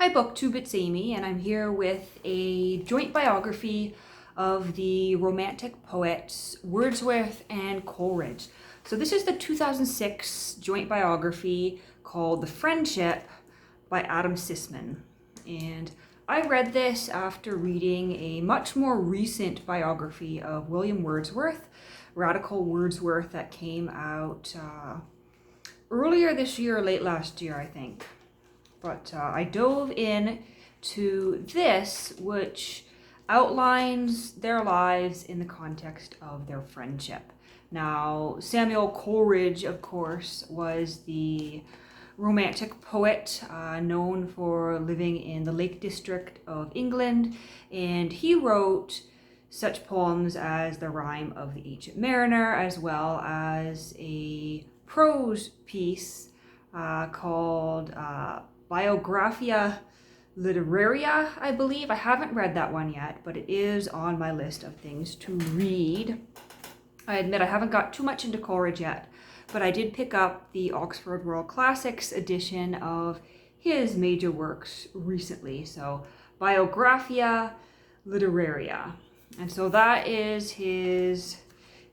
Hi BookTube, it's Amy, and I'm here with a joint biography of the Romantic poets Wordsworth and Coleridge. So this is the 2006 joint biography called The Friendship by Adam Sisman. And I read this after reading a much more recent biography of William Wordsworth, Radical Wordsworth, that came out earlier this year or late last year, I think. But I dove in to this, which outlines their lives in the context of their friendship. Now, Samuel Coleridge, of course, was the Romantic poet known for living in the Lake District of England, and he wrote such poems as The Rime of the Ancient Mariner, as well as a prose piece called Biographia Literaria, I believe. I haven't read that one yet, but it is on my list of things to read. I admit I haven't got too much into Coleridge yet, but I did pick up the Oxford World Classics edition of his major works recently. So Biographia Literaria. And so that is his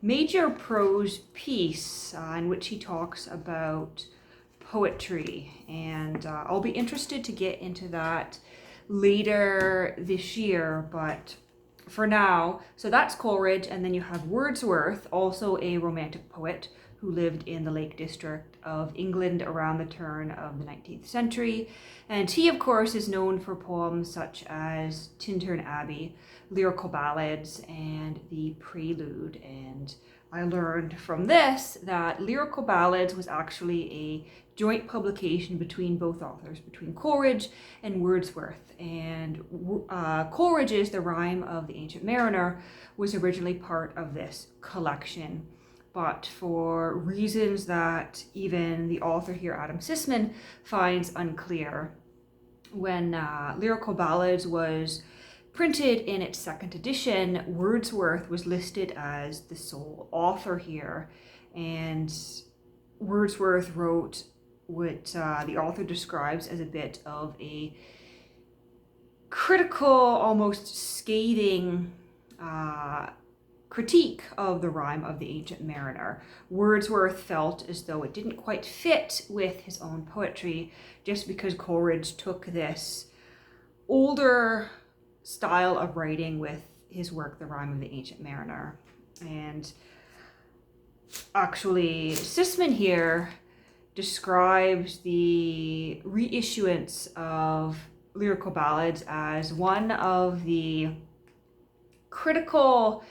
major prose piece in which he talks about poetry, and I'll be interested to get into that later this year, but for now, so that's Coleridge. And then you have Wordsworth, also a Romantic poet who lived in the Lake District of England around the turn of the 19th century, and he of course is known for poems such as Tintern Abbey, lyrical ballads, and the Prelude. And I learned from this that lyrical ballads was actually a joint publication between both authors, between Coleridge and Wordsworth. And Coleridge's The Rime of the Ancient Mariner was originally part of this collection. But for reasons that even the author here, Adam Sisman, finds unclear, when Lyrical Ballads was printed in its second edition, Wordsworth was listed as the sole author here. And Wordsworth wrote what the author describes as a bit of a critical, almost scathing critique of the Rime of the Ancient Mariner. Wordsworth felt as though it didn't quite fit with his own poetry, just because Coleridge took this older style of writing with his work, The Rime of the Ancient Mariner. And actually, Sisman here describes the reissuance of lyrical ballads as one of the critical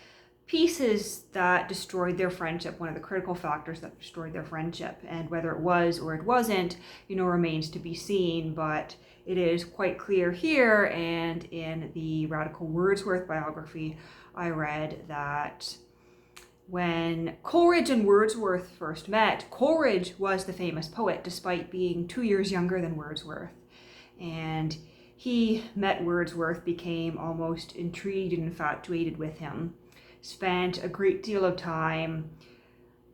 pieces that destroyed their friendship, one of the critical factors that destroyed their friendship. And whether it was or it wasn't, remains to be seen. But it is quite clear here, and in the Radical Wordsworth biography I read, that when Coleridge and Wordsworth first met, Coleridge was the famous poet despite being 2 years younger than Wordsworth. And he met Wordsworth, became almost intrigued and infatuated with him, spent a great deal of time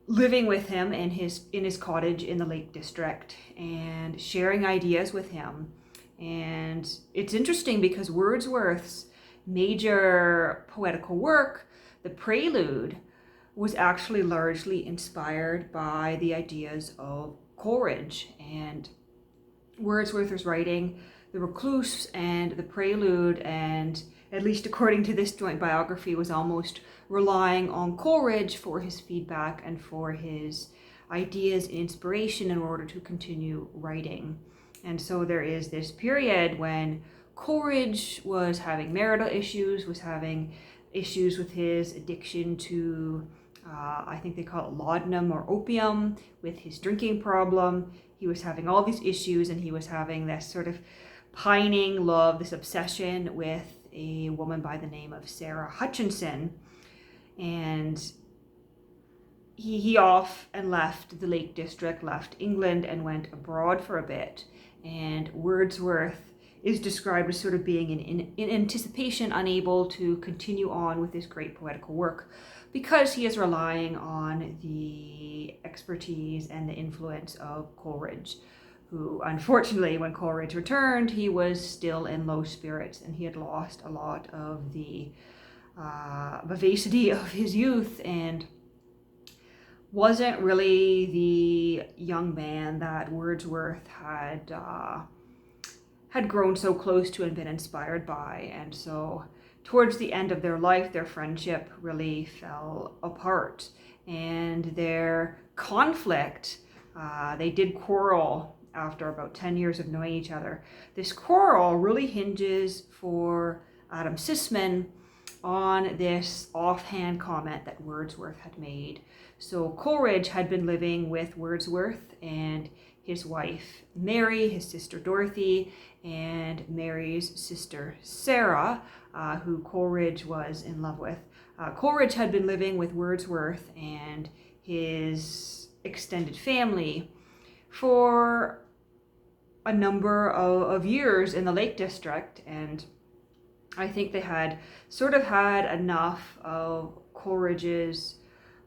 living with him in his cottage in the Lake District and sharing ideas with him. And it's interesting because Wordsworth's major poetical work, the Prelude, was actually largely inspired by the ideas of Coleridge. And Wordsworth was writing The Recluse and the Prelude, and at least according to this joint biography, was almost relying on Coleridge for his feedback and for his ideas and inspiration in order to continue writing. And so there is this period when Coleridge was having marital issues, was having issues with his addiction to, I think they call it laudanum or opium, with his drinking problem. He was having all these issues, and he was having this sort of pining love, this obsession with a woman by the name of Sarah Hutchinson. And he off and left the Lake District, left England, and went abroad for a bit. And Wordsworth is described as sort of being in anticipation, unable to continue on with this great poetical work because he is relying on the expertise and the influence of Coleridge, who unfortunately, when Coleridge returned, he was still in low spirits and he had lost a lot of the vivacity of his youth and wasn't really the young man that Wordsworth had grown so close to and been inspired by. And so towards the end of their life, their friendship really fell apart. And their conflict, they did quarrel after about 10 years of knowing each other. This quarrel really hinges for Adam Sisman on this offhand comment that Wordsworth had made. So Coleridge had been living with Wordsworth and his wife Mary, his sister Dorothy, and Mary's sister Sarah, who Coleridge was in love with. Coleridge had been living with Wordsworth and his extended family for a number of years in the Lake District, and I think they had sort of had enough of Coleridge's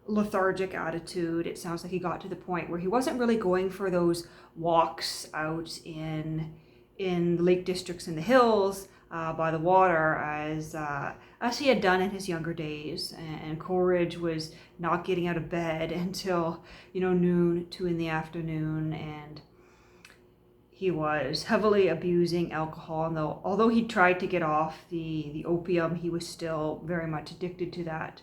lethargic attitude. It sounds like he got to the point where he wasn't really going for those walks out in the Lake Districts in the hills by the water as he had done in his younger days. And Coleridge was not getting out of bed until noon, 2 in the afternoon, and he was heavily abusing alcohol. And although he tried to get off the opium, he was still very much addicted to that.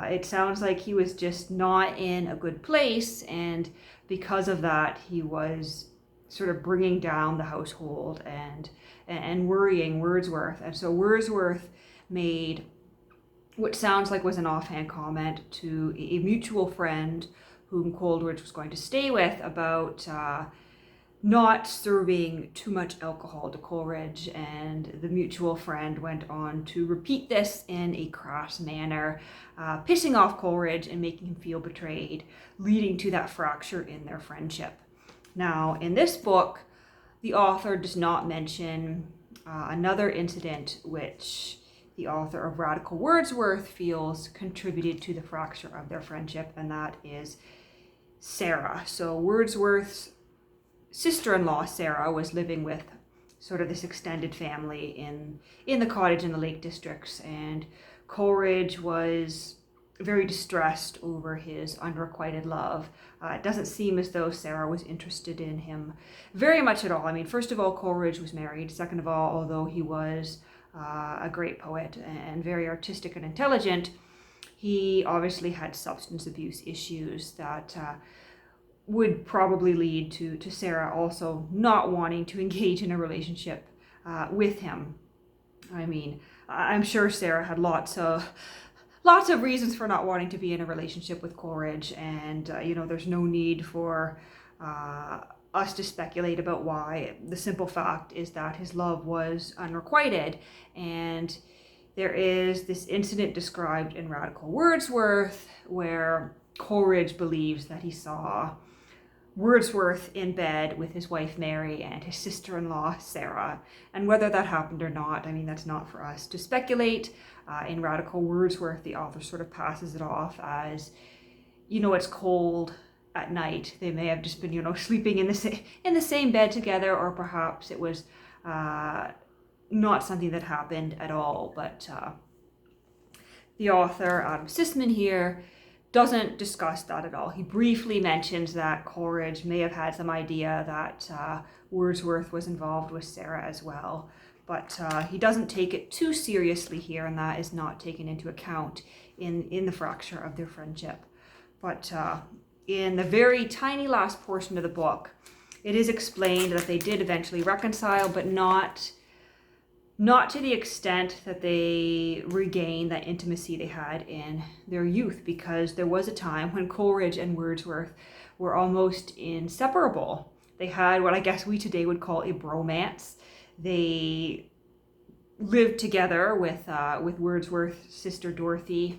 It sounds like he was just not in a good place, and because of that, he was sort of bringing down the household and worrying Wordsworth. And so Wordsworth made what sounds like was an offhand comment to a mutual friend whom Coleridge was going to stay with about not serving too much alcohol to Coleridge, and the mutual friend went on to repeat this in a crass manner, pissing off Coleridge and making him feel betrayed, leading to that fracture in their friendship. Now, in this book, the author does not mention another incident which the author of Radical Wordsworth feels contributed to the fracture of their friendship, and that is Sarah. So Wordsworth's sister-in-law Sarah was living with sort of this extended family in the cottage in the Lake Districts, and Coleridge was very distressed over his unrequited love. It doesn't seem as though Sarah was interested in him very much at all. I mean, first of all, Coleridge was married. Second of all, although he was a great poet and very artistic and intelligent, he obviously had substance abuse issues that would probably lead to Sarah also not wanting to engage in a relationship with him. I mean, I'm sure Sarah had lots of reasons for not wanting to be in a relationship with Coleridge, and there's no need for us to speculate about why. The simple fact is that his love was unrequited, and there is this incident described in Radical Wordsworth where Coleridge believes that he saw Wordsworth in bed with his wife Mary and his sister-in-law Sarah. And whether that happened or not, I mean, that's not for us to speculate. In Radical Wordsworth, the author sort of passes it off as, it's cold at night. They may have just been, sleeping in the same bed together, or perhaps it was not something that happened at all. But the author, Adam Sisman here, doesn't discuss that at all. He briefly mentions that Coleridge may have had some idea that Wordsworth was involved with Sarah as well, but he doesn't take it too seriously here, and that is not taken into account in the fracture of their friendship. But in the very tiny last portion of the book, it is explained that they did eventually reconcile, but not to the extent that they regained that intimacy they had in their youth, because there was a time when Coleridge and Wordsworth were almost inseparable. They had what I guess we today would call a bromance. They lived together with Wordsworth's sister Dorothy.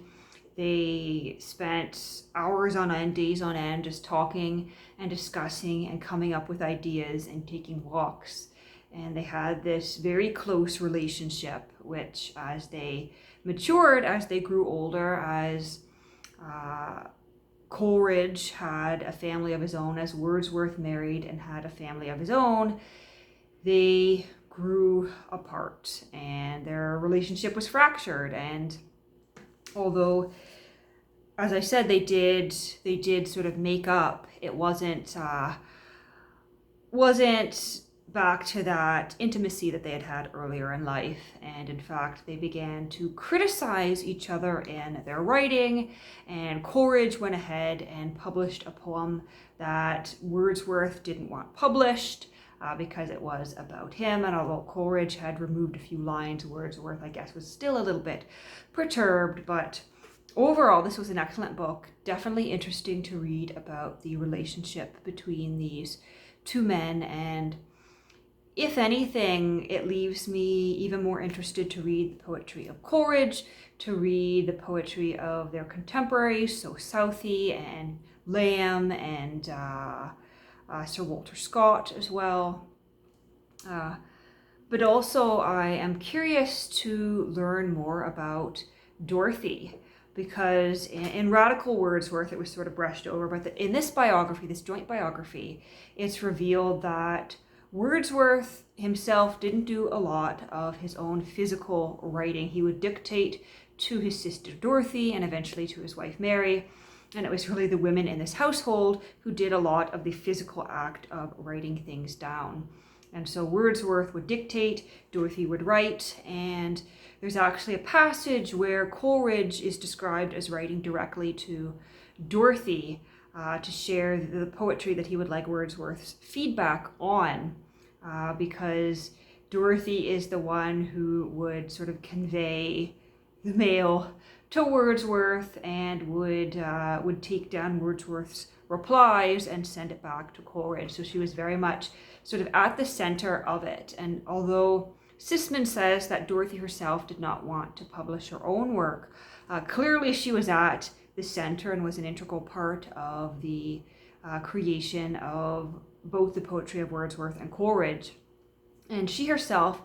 They spent hours on end, days on end, just talking and discussing and coming up with ideas and taking walks. And they had this very close relationship, which as they matured, as they grew older, as Coleridge had a family of his own, as Wordsworth married and had a family of his own, they grew apart and their relationship was fractured. And although, as I said, they did sort of make up, it wasn't back to that intimacy that they had had earlier in life. And in fact, they began to criticize each other in their writing, and Coleridge went ahead and published a poem that Wordsworth didn't want published because it was about him. And although Coleridge had removed a few lines, Wordsworth, I guess, was still a little bit perturbed. But overall, this was an excellent book, definitely interesting to read about the relationship between these two men. And if anything, it leaves me even more interested to read the poetry of Coleridge, to read the poetry of their contemporaries, so Southey and Lamb and Sir Walter Scott as well. But also I am curious to learn more about Dorothy, because in Radical Wordsworth it was sort of brushed over, but in this biography, this joint biography, it's revealed that Wordsworth himself didn't do a lot of his own physical writing. He would dictate to his sister Dorothy and eventually to his wife Mary, and it was really the women in this household who did a lot of the physical act of writing things down. And so Wordsworth would dictate, Dorothy would write, and there's actually a passage where Coleridge is described as writing directly to Dorothy to share the poetry that he would like Wordsworth's feedback on, because Dorothy is the one who would sort of convey the mail to Wordsworth and would take down Wordsworth's replies and send it back to Coleridge. So she was very much sort of at the center of it. And although Sisman says that Dorothy herself did not want to publish her own work, clearly she was at the center and was an integral part of the creation of both the poetry of Wordsworth and Coleridge. And she herself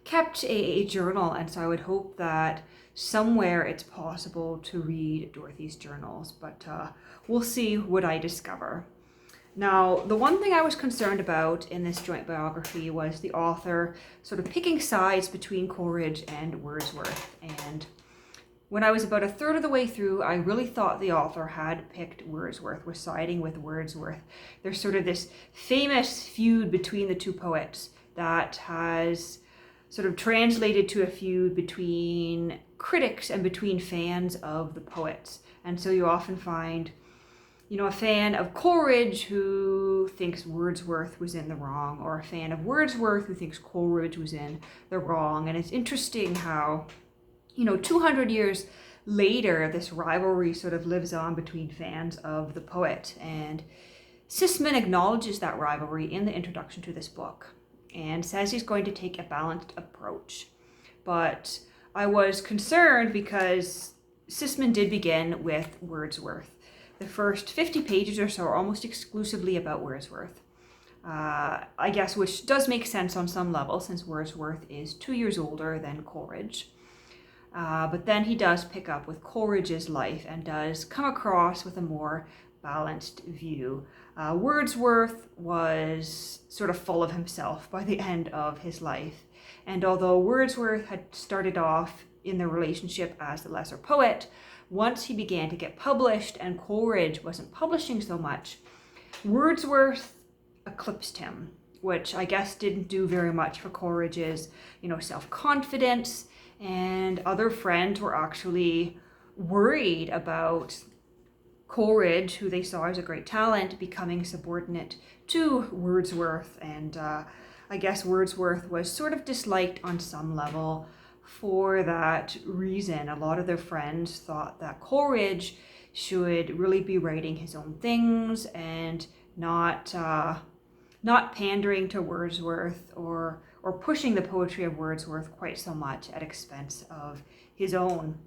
kept a journal, and so I would hope that somewhere it's possible to read Dorothy's journals, but we'll see what I discover. Now, the one thing I was concerned about in this joint biography was the author sort of picking sides between Coleridge and Wordsworth. And when I was about a third of the way through, I really thought the author had picked Wordsworth, was siding with Wordsworth. There's sort of this famous feud between the two poets that has sort of translated to a feud between critics and between fans of the poets. And so you often find, a fan of Coleridge who thinks Wordsworth was in the wrong, or a fan of Wordsworth who thinks Coleridge was in the wrong. And it's interesting how 200 years later, this rivalry sort of lives on between fans of the poet. And Sisman acknowledges that rivalry in the introduction to this book and says he's going to take a balanced approach. But I was concerned because Sisman did begin with Wordsworth. The first 50 pages or so are almost exclusively about Wordsworth. I guess, which does make sense on some level, since Wordsworth is 2 years older than Coleridge. But then he does pick up with Coleridge's life and does come across with a more balanced view. Wordsworth was sort of full of himself by the end of his life. And although Wordsworth had started off in the relationship as the lesser poet, once he began to get published and Coleridge wasn't publishing so much, Wordsworth eclipsed him, which I guess didn't do very much for Coleridge's, self-confidence. And other friends were actually worried about Coleridge, who they saw as a great talent, becoming subordinate to Wordsworth. And I guess Wordsworth was sort of disliked on some level for that reason. A lot of their friends thought that Coleridge should really be writing his own things and not pandering to Wordsworth or pushing the poetry of Wordsworth quite so much at expense of his own.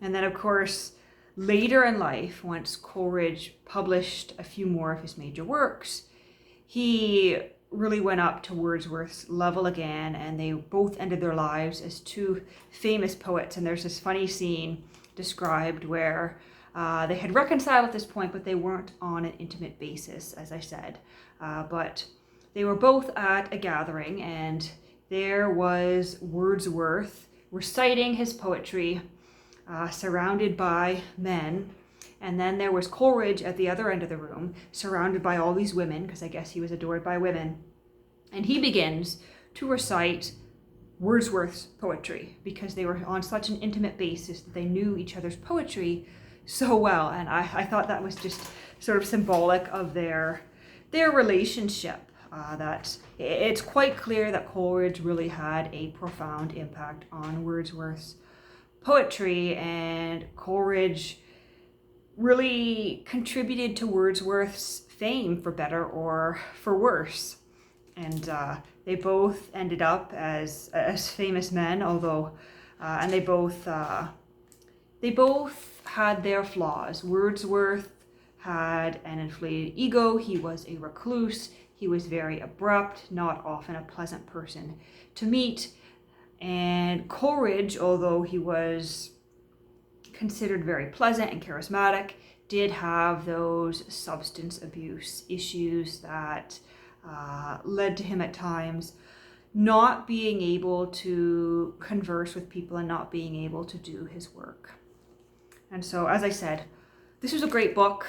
And then, of course, later in life, once Coleridge published a few more of his major works, he really went up to Wordsworth's level again, and they both ended their lives as two famous poets. And there's this funny scene described where They had reconciled at this point, but they weren't on an intimate basis, as I said. But they were both at a gathering, and there was Wordsworth reciting his poetry, surrounded by men. And then there was Coleridge at the other end of the room, surrounded by all these women, because I guess he was adored by women. And he begins to recite Wordsworth's poetry, because they were on such an intimate basis that they knew each other's poetry so well. And I thought that was just sort of symbolic of their relationship. That it's quite clear that Coleridge really had a profound impact on Wordsworth's poetry, and Coleridge really contributed to Wordsworth's fame, for better or for worse. And they both ended up as famous men, although, and they both had their flaws. Wordsworth had an inflated ego. He was a recluse. He was very abrupt, not often a pleasant person to meet. And Coleridge, although he was considered very pleasant and charismatic, did have those substance abuse issues that led to him at times not being able to converse with people and not being able to do his work. And so, as I said, this was a great book,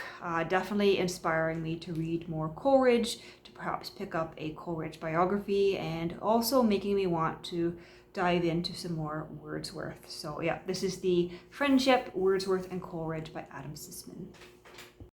definitely inspiring me to read more Coleridge, to perhaps pick up a Coleridge biography, and also making me want to dive into some more Wordsworth. So yeah, this is The Friendship, Wordsworth and Coleridge by Adam Sisman.